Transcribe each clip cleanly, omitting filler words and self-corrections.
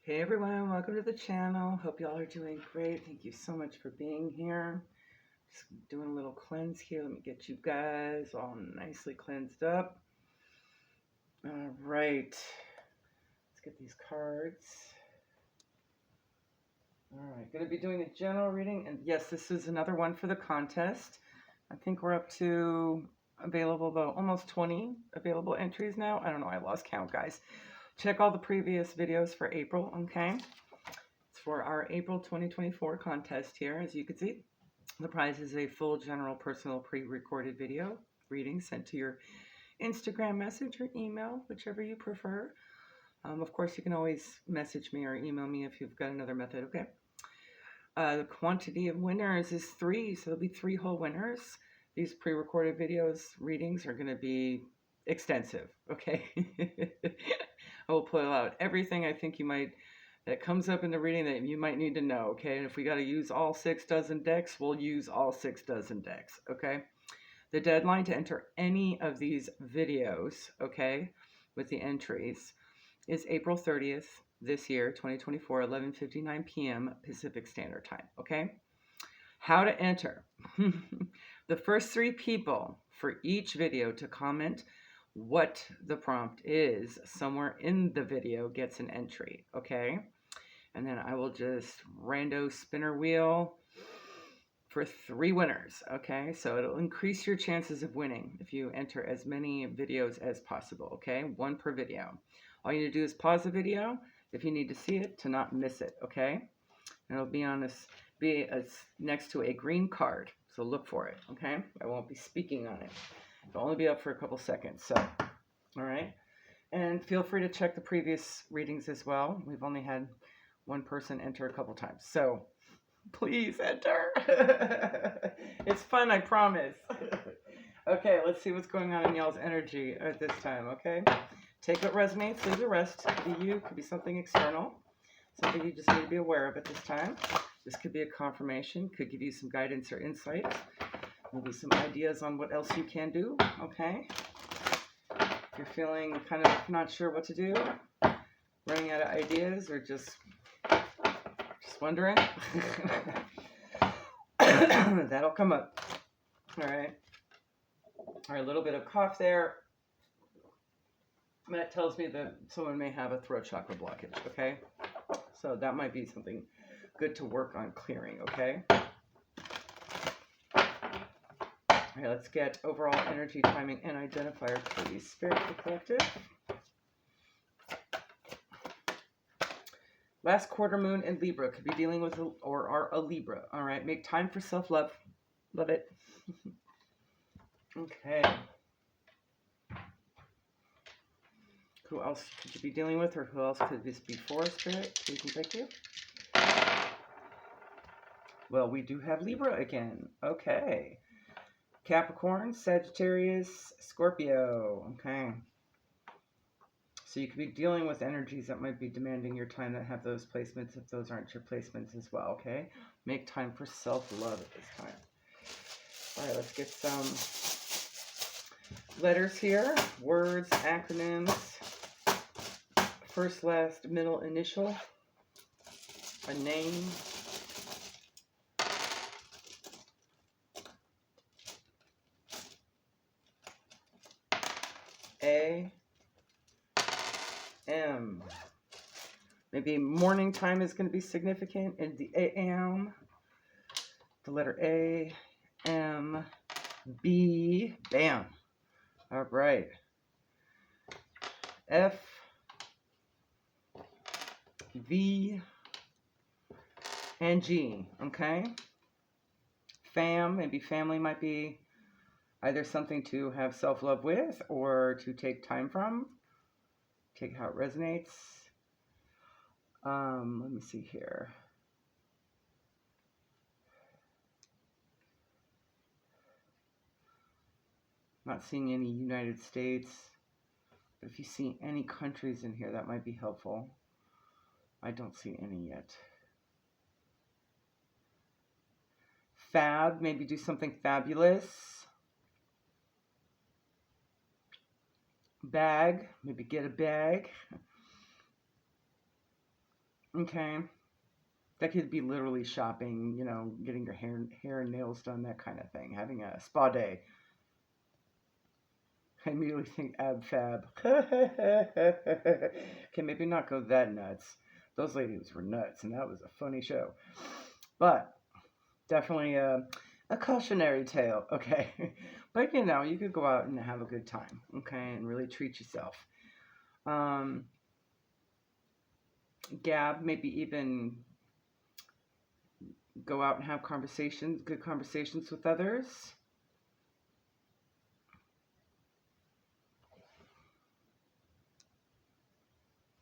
Hey everyone, welcome to the channel. Hope y'all are doing great. Thank you so much for being here. Just doing a little cleanse here. Let me get you guys all nicely cleansed up. All right, let's get these cards. All right, going to be doing a general reading, and yes, this is another one for the contest. I think we're up to available about almost 20 available entries now. I don't know, I lost count, guys. Check all the previous videos for April, okay? It's for our April 2024 contest here. As you can see, the prize is a full general personal pre-recorded video reading sent to your Instagram message or email, whichever you prefer. Of course, you can always message me or email me if you've got another method, okay? The quantity of winners is 3, so there'll be 3 whole winners. These pre-recorded videos readings are going to be extensive, okay? I will pull out everything I think that comes up in the reading that you might need to know, okay? And if we got to use all 6 dozen decks, we'll use all 6 dozen decks, okay? The deadline to enter any of these videos, okay, with the entries is April 30th this year, 2024, 11:59 p.m. Pacific Standard Time, okay? How to enter. The first 3 people for each video to comment what the prompt is somewhere in the video gets an entry, okay? And then I will just rando spinner wheel for 3 winners, okay? So it'll increase your chances of winning if you enter as many videos as possible, okay? 1 per video. All you need to do is pause the video if you need to see it to not miss it, okay? And it'll be next to a green card, so look for it, okay? I won't be speaking on it. It'll only be up for a couple seconds, so, all right? And feel free to check the previous readings as well. We've only had 1 person enter a couple times, so please enter. It's fun, I promise. Okay, let's see what's going on in y'all's energy at this time, okay? Take what resonates, leave the rest. Could be you, could be something external, something you just need to be aware of at this time. This could be a confirmation, could give you some guidance or insight. Maybe some ideas on what else you can do, okay? If you're feeling kind of not sure what to do, running out of ideas, or just wondering, that'll come up, all right? Or a little bit of cough there. That tells me that someone may have a throat chakra blockage, okay? So that might be something good to work on clearing, okay? All right, let's get overall energy, timing, and identifier for the Spirit for Collective. Last quarter moon in Libra could be dealing with or are a Libra. All right, make time for self-love. Love it. Okay. Who else could you be dealing with, or who else could this be for, Spirit? Please and thank you. Well, we do have Libra again. Okay. Capricorn, Sagittarius, Scorpio. Okay. So you could be dealing with energies that might be demanding your time that have those placements if those aren't your placements as well, okay? Make time for self-love at this time. All right, let's get some letters here. Words, acronyms. First, last, middle, initial. A name. A. M. Maybe morning time is going to be significant in the AM. The letter A, M, B, bam. All right. F, V, and G, okay? Fam, maybe family might be either something to have self-love with or to take time from. Take how it resonates. Let me see here. Not seeing any United States, but if you see any countries in here, that might be helpful. I don't see any yet. Fab, maybe do something fabulous. Bag, maybe get a bag. Okay. That could be literally shopping, getting your hair and nails done, that kind of thing. Having a spa day. I immediately think ab fab. Okay, maybe not go that nuts. Those ladies were nuts, and that was a funny show. But definitely a cautionary tale, okay? But you could go out and have a good time, okay, and really treat yourself. Gab, maybe even go out and have good conversations with others.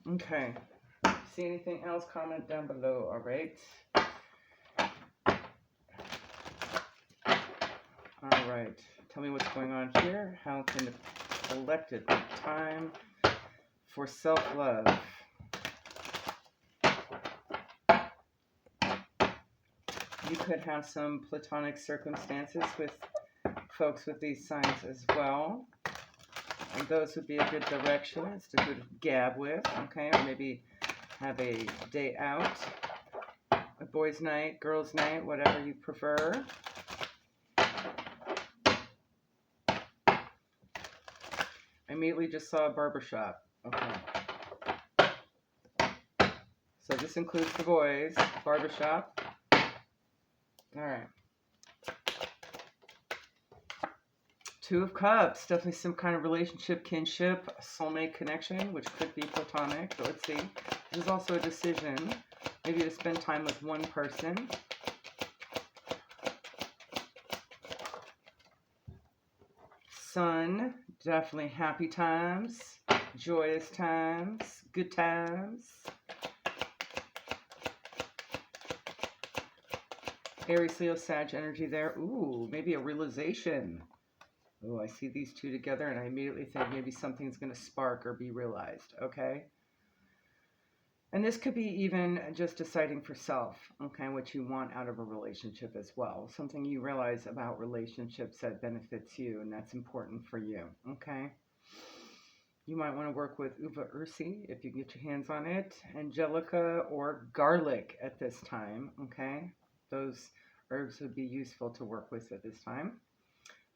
Okay. See anything else? Comment down below, all right? All right. Tell me what's going on here. How can the collective make time for self-love? You could have some platonic circumstances with folks with these signs as well. And those would be a good direction. It's a good gab with, okay? Or maybe have a day out, a boys' night, girls' night, whatever you prefer. I immediately just saw a barbershop. Okay. So this includes the boys, barbershop. All right. Two of Cups, definitely some kind of relationship, kinship, soulmate connection, which could be platonic. But let's see. This is also a decision, maybe to spend time with one person. Sun, definitely happy times, joyous times, good times. Aries, Leo, Sag energy there. Ooh, maybe a realization. Oh, I see these two together and I immediately think maybe something's going to spark or be realized, okay? And this could be even just deciding for self, okay, what you want out of a relationship as well. Something you realize about relationships that benefits you and that's important for you, okay? You might want to work with Uva Ursi if you can get your hands on it. Angelica or garlic at this time, okay? Those herbs would be useful to work with at this time.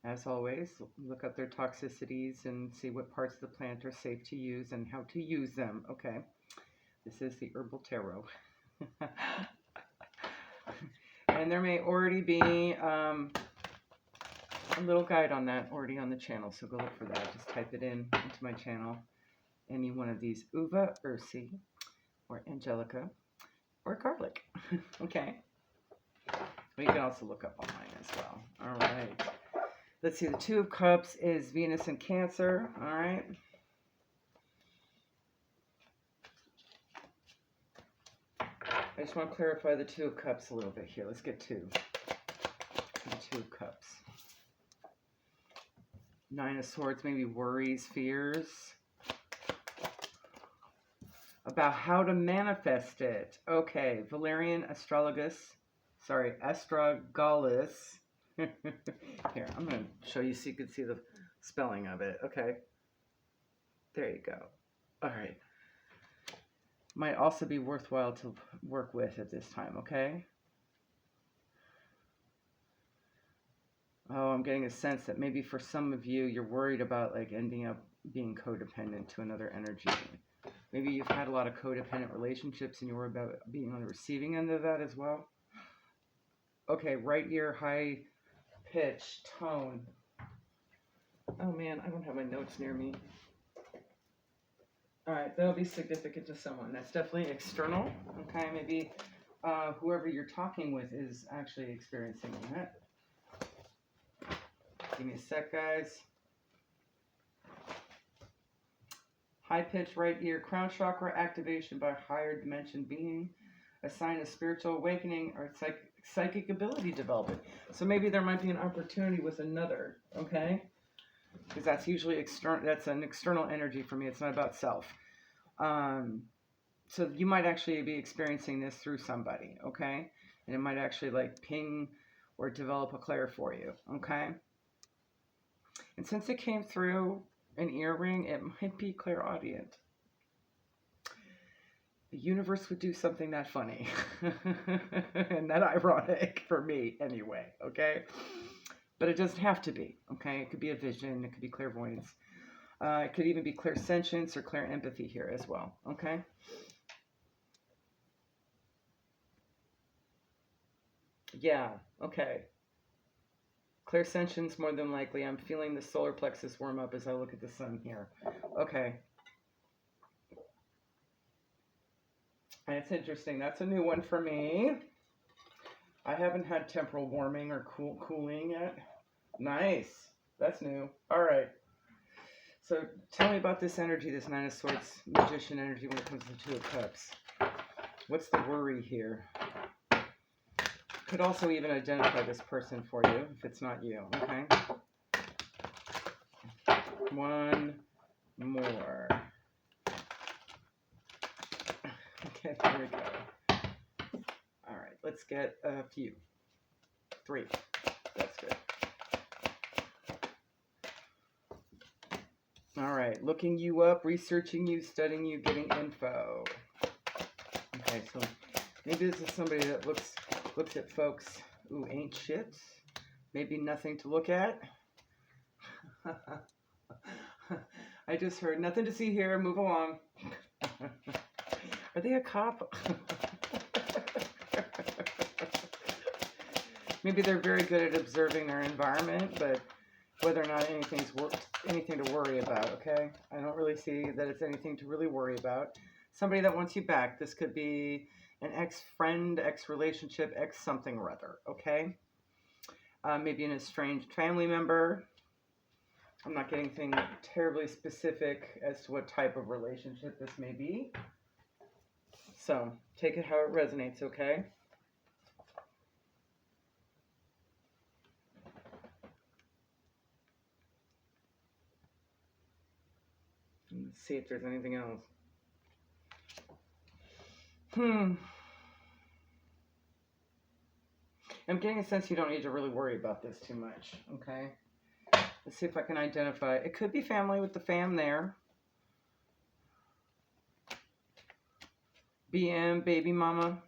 As always, look up their toxicities and see what parts of the plant are safe to use and how to use them. Okay, this is the Herbal Tarot. And there may already be a little guide on that already on the channel, so go look for that. Just type it into my channel. Any one of these, Uva Ursi or Angelica or garlic. Okay. But you can also look up online as well. All right. Let's see, the Two of Cups is Venus and Cancer, all right? I just want to clarify the Two of Cups a little bit here. Let's get to the Two of Cups. Nine of Swords, maybe worries, fears about how to manifest it. Okay, Valerian Astragalus. Here, I'm going to show you so you can see the spelling of it. Okay. There you go. All right. Might also be worthwhile to work with at this time, okay? Oh, I'm getting a sense that maybe for some of you, you're worried about like ending up being codependent to another energy. Maybe you've had a lot of codependent relationships and you're worried about being on the receiving end of that as well. Okay, right ear, high pitch, tone. Oh man, I don't have my notes near me. All right, that'll be significant to someone. That's definitely external. Okay, maybe whoever you're talking with is actually experiencing that. Give me a sec, guys. High pitch right ear, crown chakra activation by higher dimension being, a sign of spiritual awakening or psychic ability development. So maybe there might be an opportunity with another, okay? Because that's usually external. That's an external energy for me. It's not about self. So you might actually be experiencing this through somebody, okay? And it might actually like ping or develop a Clair for you, okay? And since it came through an earring, it might be clairaudient. the universe would do something that funny and that ironic for me anyway, okay? But it doesn't have to be, okay? It could be a vision, it could be clairvoyance. It could even be clairsentience or clairempathy here as well, okay? Yeah, okay. Clairsentience, more than likely. I'm feeling the solar plexus warm up as I look at the sun here. Okay. That's interesting. That's a new one for me. I haven't had temporal warming or cooling yet. Nice. That's new. All right. So tell me about this energy, this Nine of Swords, magician energy when it comes to the Two of Cups. What's the worry here? Could also even identify this person for you if it's not you, okay? One more. Okay, here we go. All right, let's get a few. 3. That's good. All right, looking you up, researching you, studying you, getting info. Okay, so maybe this is somebody that looks at folks who ain't shit. Maybe nothing to look at. I just heard nothing to see here. Move along. Are they a cop? Maybe they're very good at observing their environment, but whether or not anything to worry about, okay? I don't really see that it's anything to really worry about. Somebody that wants you back. This could be an ex-friend, ex-relationship, ex-something or other, okay? Maybe an estranged family member. I'm not getting anything terribly specific as to what type of relationship this may be. So, take it how it resonates, okay? Let's see if there's anything else. I'm getting a sense you don't need to really worry about this too much, okay? Let's see if I can identify. It could be family with the fam there. BM, baby mama.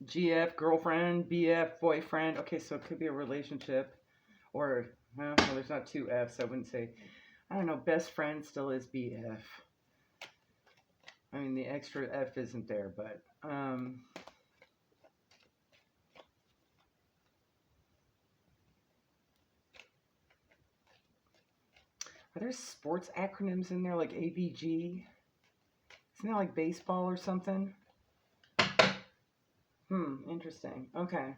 GF, girlfriend. BF, boyfriend. Okay, so it could be a relationship. Or, well, there's not 2 Fs. I wouldn't say, I don't know, best friend still is BF. I mean, the extra F isn't there, but, are there sports acronyms in there, like ABG? Isn't that like baseball or something? Interesting. Okay.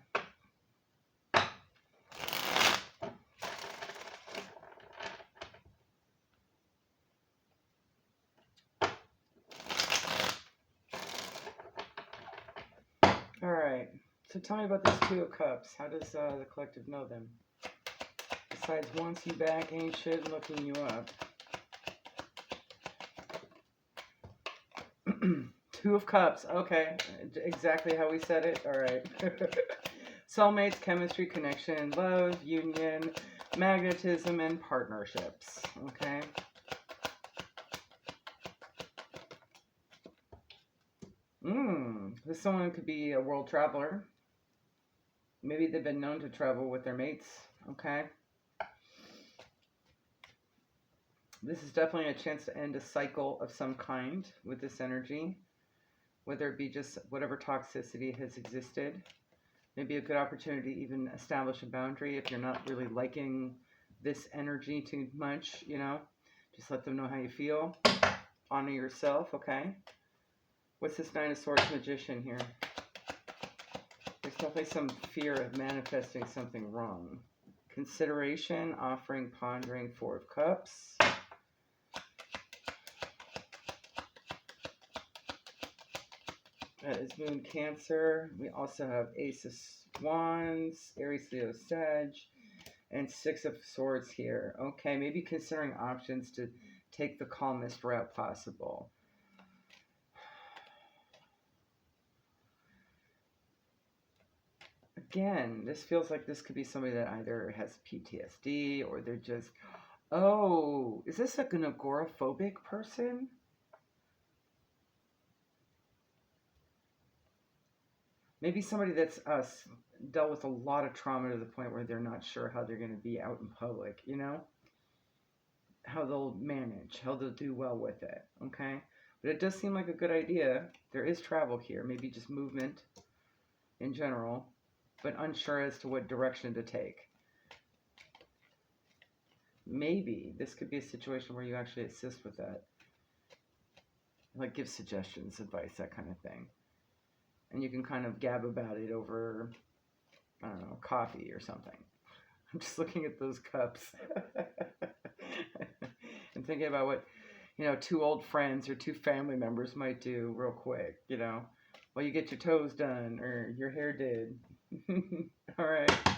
All right. So tell me about this 2 of Cups. How does the collective know them? Besides wants you back, ain't shit, and looking you up. 2 of Cups. Okay. Exactly how we said it. All right. Soulmates, chemistry, connection, love, union, magnetism, and partnerships. Okay. This someone could be a world traveler. Maybe they've been known to travel with their mates. Okay. This is definitely a chance to end a cycle of some kind with this energy, whether it be just whatever toxicity has existed. Maybe a good opportunity to even establish a boundary if you're not really liking this energy too much, you know. Just let them know how you feel. Honor yourself, okay? What's this 9 of Swords magician here? There's definitely some fear of manifesting something wrong. Consideration, offering, pondering, 4 of Cups. That is Moon Cancer. We also have Ace of Wands, Aries, Leo, Sag, and 6 of Swords here. Okay, maybe considering options to take the calmest route possible. Again, this feels like this could be somebody that either has PTSD or they're just, oh, is this like an agoraphobic person? Maybe somebody that's dealt with a lot of trauma to the point where they're not sure how they're going to be out in public, you know? How they'll manage, how they'll do well with it, okay? But it does seem like a good idea. There is travel here, maybe just movement in general, but unsure as to what direction to take. Maybe this could be a situation where you actually assist with that. Like give suggestions, advice, that kind of thing. And you can kind of gab about it over, I don't know, coffee or something. I'm just looking at those cups and thinking about what, you know, two old friends or two family members might do real quick, you know, while you get your toes done or your hair did. All right. All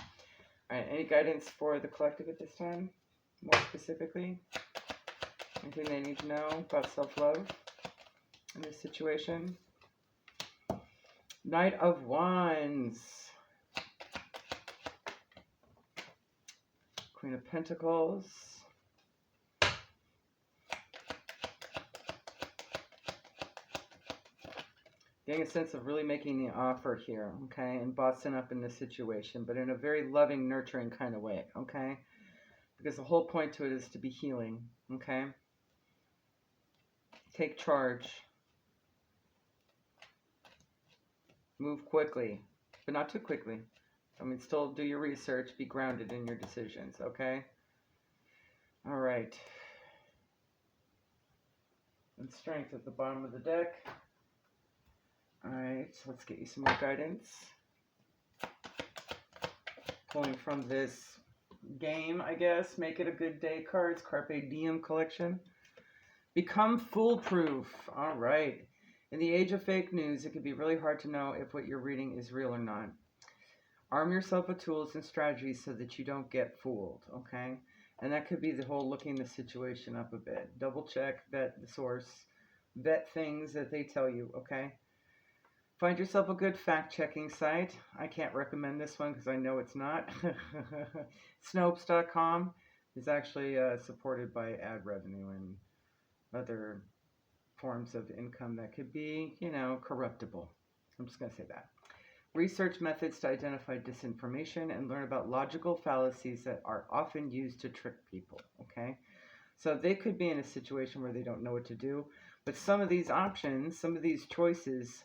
right. Any guidance for the collective at this time? More specifically? Anything they need to know about self-love in this situation? Knight of Wands. Queen of Pentacles. Getting a sense of really making the offer here, okay? And bossing up in this situation, but in a very loving, nurturing kind of way, okay? Because the whole point to it is to be healing, okay? Take charge. Move quickly, but not too quickly. I mean, still do your research, be grounded in your decisions, okay? All right. And strength at the bottom of the deck. All right, so let's get you some more guidance. Pulling from this game, I guess. Make it a good day cards, Carpe Diem collection. Become foolproof. All right. In the age of fake news, it can be really hard to know if what you're reading is real or not. Arm yourself with tools and strategies so that you don't get fooled, okay? And that could be the whole looking the situation up a bit. Double check, vet the source, vet things that they tell you, okay? Find yourself a good fact-checking site. I can't recommend this one because I know it's not. Snopes.com is actually supported by ad revenue and other forms of income that could be, you know, corruptible. I'm just going to say that. Research methods to identify disinformation and learn about logical fallacies that are often used to trick people, okay? So they could be in a situation where they don't know what to do, but some of these options, some of these choices,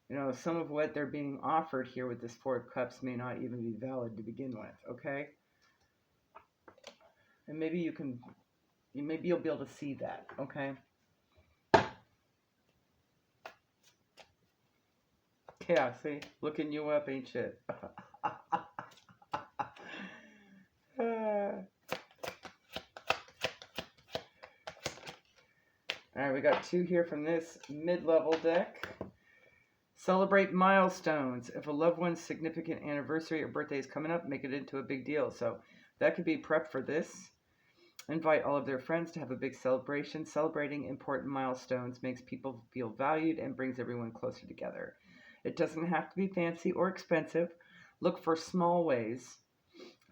you know, some of what they're being offered here with this Four of Cups may not even be valid to begin with, okay? And maybe maybe you'll be able to see that, okay? Yeah, see? Looking you up ain't shit. Alright, we got two here from this mid-level deck. Celebrate milestones. If a loved one's significant anniversary or birthday is coming up, make it into a big deal. So that could be prep for this. Invite all of their friends to have a big celebration. Celebrating important milestones makes people feel valued and brings everyone closer together. It doesn't have to be fancy or expensive. Look for small ways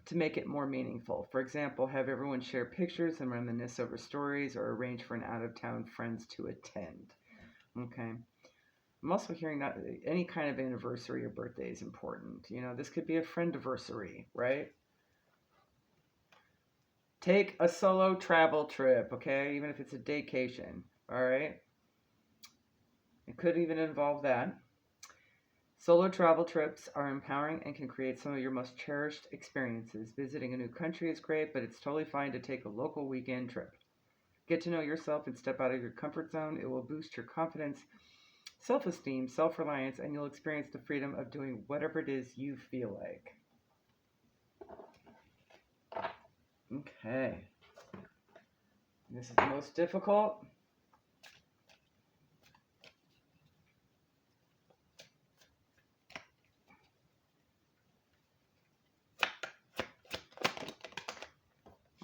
to make it more meaningful. For example, have everyone share pictures and reminisce over stories, or arrange for an out-of-town friends to attend. Okay. I'm also hearing that any kind of anniversary or birthday is important. You know, this could be a friendiversary, right? Take a solo travel trip, okay? Even if it's a daycation, all right? It could even involve that. Solo travel trips are empowering and can create some of your most cherished experiences. Visiting a new country is great, but it's totally fine to take a local weekend trip. Get to know yourself and step out of your comfort zone. It will boost your confidence, self-esteem, self-reliance, and you'll experience the freedom of doing whatever it is you feel like. Okay. This is the most difficult.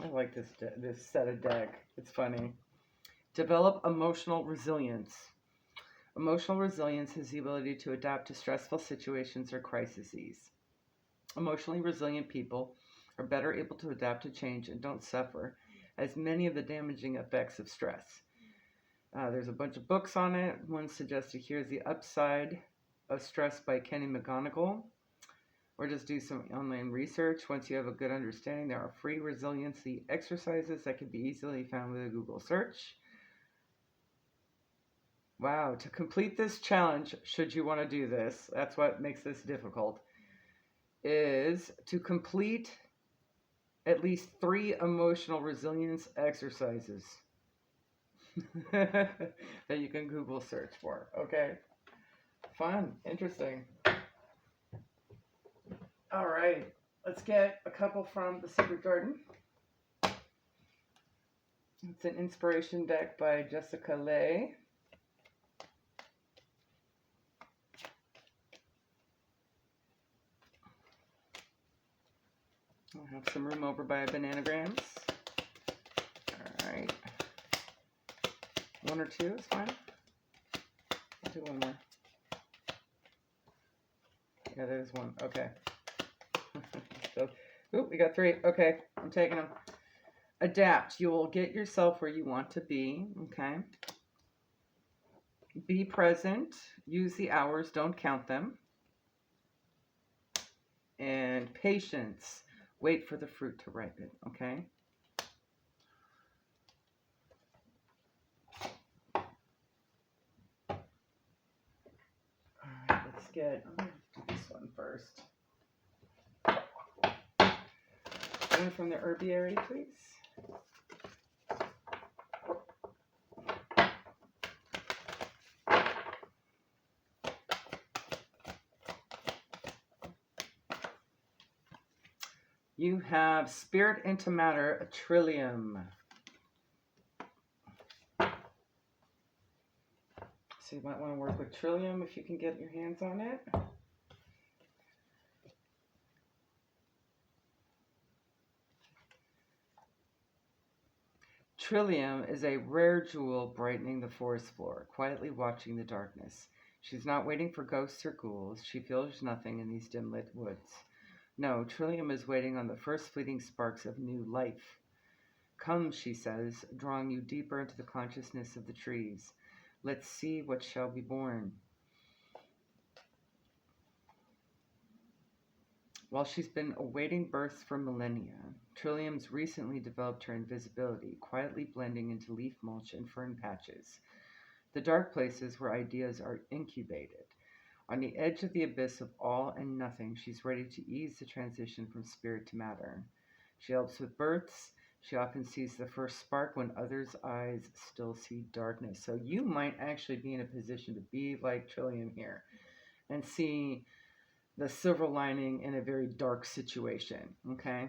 I like this set of deck. It's funny. Develop emotional resilience. Emotional resilience is the ability to adapt to stressful situations or crises. Emotionally resilient people are better able to adapt to change and don't suffer as many of the damaging effects of stress. There's a bunch of books on it. One suggested here's the upside of Stress by Kenny McGonigal, or just do some online research. Once you have a good understanding, there are free resiliency exercises that can be easily found with a Google search. Wow, to complete this challenge, should you want to do this, that's what makes this difficult, is to complete at least 3 emotional resilience exercises that you can Google search for. Okay, fun, interesting. All right, let's get a couple from The Secret Garden. It's an inspiration deck by Jessica Lay. I'll have some room over by bananagrams. All right. 1 or 2 is fine. I'll do 1 more. Yeah, there's 1. Okay. So, we got 3. Okay, I'm taking them. Adapt. You will get yourself where you want to be. Okay. Be present. Use the hours. Don't count them. And patience. Wait for the fruit to ripen. Okay. All right. Let's get. I'm gonna do this one first. One from the herbiary, please. You have Spirit into Matter, a Trillium. So you might want to work with Trillium if you can get your hands on it. Trillium is a rare jewel brightening the forest floor, quietly watching the darkness. She's not waiting for ghosts or ghouls. She feels nothing in these dim-lit woods. No, Trillium is waiting on the first fleeting sparks of new life. Come, she says, drawing you deeper into the consciousness of the trees. Let's see what shall be born. While she's been awaiting births for millennia, Trillium's recently developed her invisibility, quietly blending into leaf mulch and fern patches, the dark places where ideas are incubated. On the edge of the abyss of all and nothing, she's ready to ease the transition from spirit to matter. She helps with births. She often sees the first spark when others' eyes still see darkness. So you might actually be in a position to be like Trillium here and see the silver lining in a very dark situation, okay?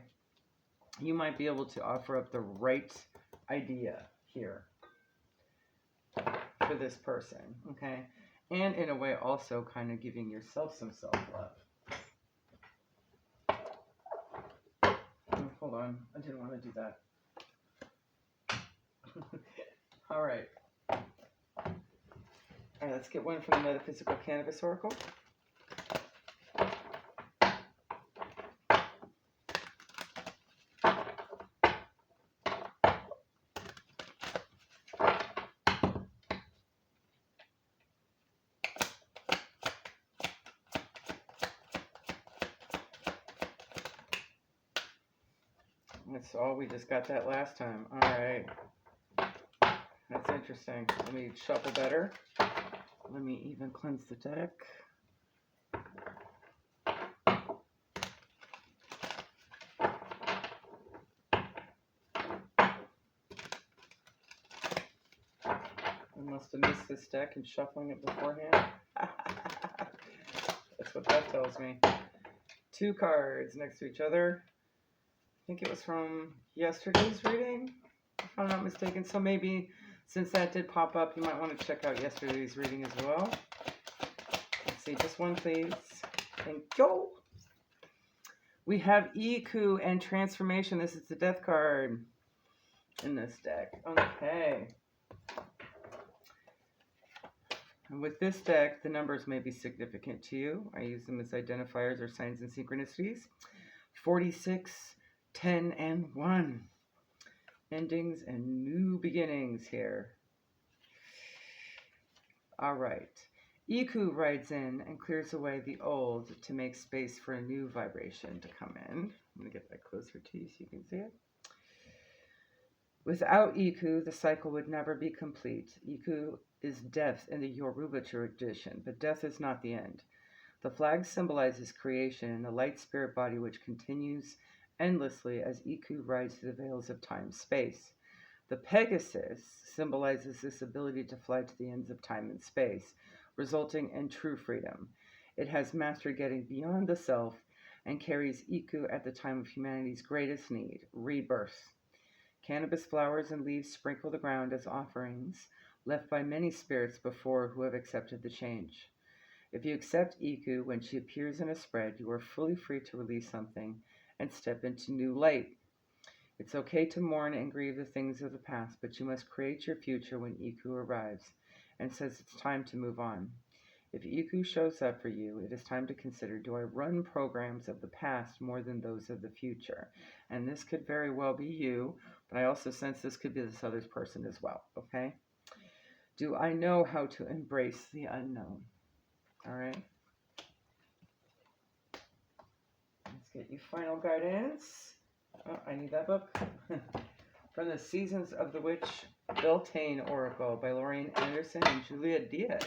You might be able to offer up the right idea here for this person, okay? And in a way also kind of giving yourself some self-love. Hold on, I didn't want to do that. All right. All right, let's get one from the Metaphysical Cannabis Oracle. That's all, we just got that last time. All right. That's interesting. Let me shuffle better. Let me even cleanse the deck. I must have missed this deck and shuffling it beforehand. That's what that tells me. 2 cards next to each other. I think it was from yesterday's reading, if I'm not mistaken. So maybe since that did pop up, you might want to check out yesterday's reading as well. Let's see, just 1, please. Thank you. We have Iku and Transformation. This is the Death card in this deck. Okay. And with this deck, the numbers may be significant to you. I use them as identifiers or signs and synchronicities. 46, 10, and 1. Endings and new beginnings here. All right. Iku rides in and clears away the old to make space for a new vibration to come in. I'm going to get that closer to you so you can see it. Without Iku, the cycle would never be complete. Iku is death in the Yoruba tradition, but death is not the end. The flag symbolizes creation and the light spirit body which continues endlessly as Iku rides through the veils of time-space. The Pegasus symbolizes this ability to fly to the ends of time and space, resulting in true freedom. It has mastered getting beyond the self and carries Iku at the time of humanity's greatest need, rebirth. Cannabis flowers and leaves sprinkle the ground as offerings left by many spirits before who have accepted the change. If you accept Iku when she appears in a spread, you are fully free to release something and step into new light. It's okay to mourn and grieve the things of the past, but you must create your future when Iku arrives and says it's time to move on. If Iku shows up for you, it is time to consider, do I run programs of the past more than those of the future? And this could very well be you, but I also sense this could be this other person as well, okay? Do I know how to embrace the unknown? All right. Let's get you final guidance. Oh, I need that book. From the Seasons of the Witch, Beltane Oracle by Lorraine Anderson and Julia Diaz.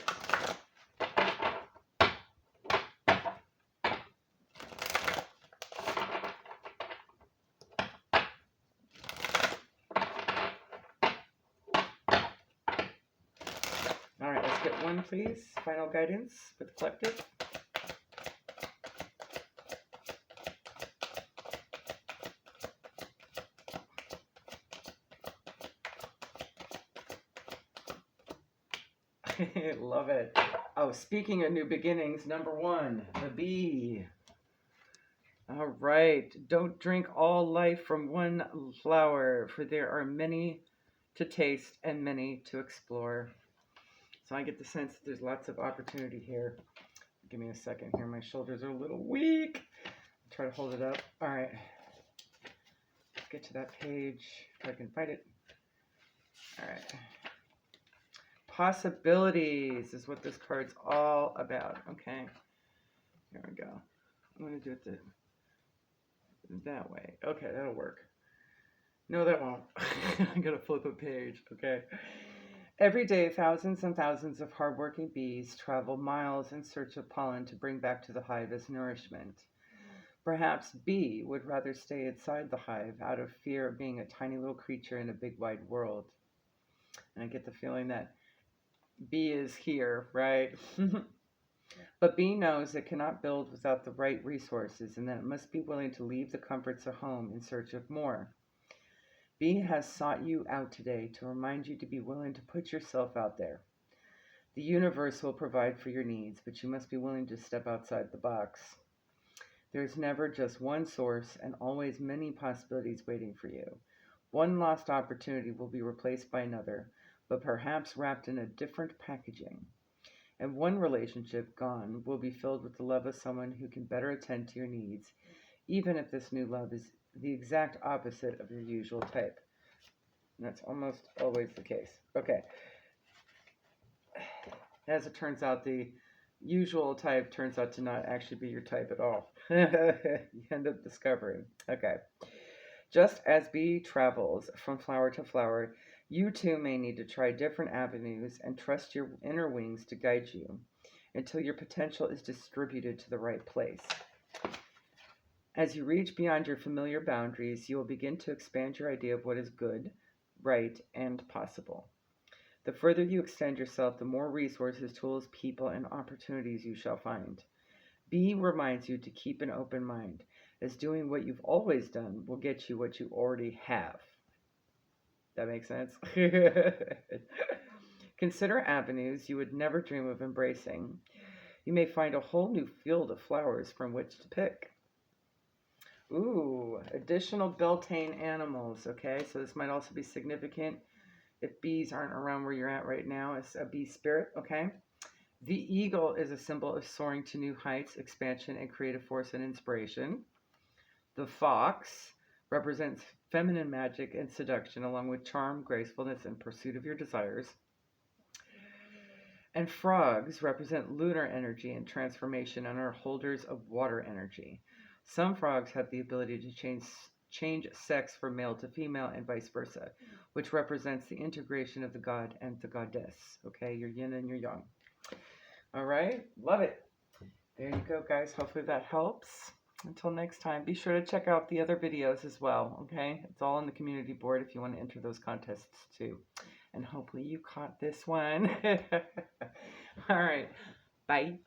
All right, let's get one, please. Final guidance for the collective. Love it. Oh, speaking of new beginnings, number 1, the bee. All right. Don't drink all life from one flower, for there are many to taste and many to explore. So I get the sense that there's lots of opportunity here. Give me a second here. My shoulders are a little weak. I'll try to hold it up. All right. Let's get to that page if I can find it. All right. Possibilities is what this card's all about. Okay. Here we go. I'm going to do it that way. Okay, that'll work. No, that won't. I'm going to flip a page. Okay. Every day, thousands and thousands of hardworking bees travel miles in search of pollen to bring back to the hive as nourishment. Perhaps bee would rather stay inside the hive out of fear of being a tiny little creature in a big wide world. And I get the feeling that bee is here, right? But bee knows it cannot build without the right resources and that it must be willing to leave the comforts of home in search of more. Bee has sought you out today to remind you to be willing to put yourself out there. The universe will provide for your needs, but you must be willing to step outside the box. There's never just one source and always many possibilities waiting for you. One lost opportunity will be replaced by another, but perhaps wrapped in a different packaging. And one relationship gone will be filled with the love of someone who can better attend to your needs, even if this new love is the exact opposite of your usual type. And that's almost always the case. Okay. As it turns out, the usual type turns out to not actually be your type at all. You end up discovering. Okay. Just as bee travels from flower to flower, you too may need to try different avenues and trust your inner wings to guide you until your potential is distributed to the right place. As you reach beyond your familiar boundaries, you will begin to expand your idea of what is good, right, and possible. The further you extend yourself, the more resources, tools, people, and opportunities you shall find. B reminds you to keep an open mind, as doing what you've always done will get you what you already have. That makes sense? Consider avenues you would never dream of embracing. You may find a whole new field of flowers from which to pick. Ooh, additional Beltane animals. Okay, so this might also be significant if bees aren't around where you're at right now. It's a bee spirit, okay? The eagle is a symbol of soaring to new heights, expansion, and creative force and inspiration. The fox represents feminine magic and seduction, along with charm, gracefulness, and pursuit of your desires. And frogs represent lunar energy and transformation and are holders of water energy. Some frogs have the ability to change sex from male to female and vice versa, which represents the integration of the god and the goddess. Okay, your yin and your yang. All right, love it. There you go, guys. Hopefully that helps. Until next time, be sure to check out the other videos as well, okay? It's all on the community board if you want to enter those contests too. And hopefully you caught this one. All right, bye.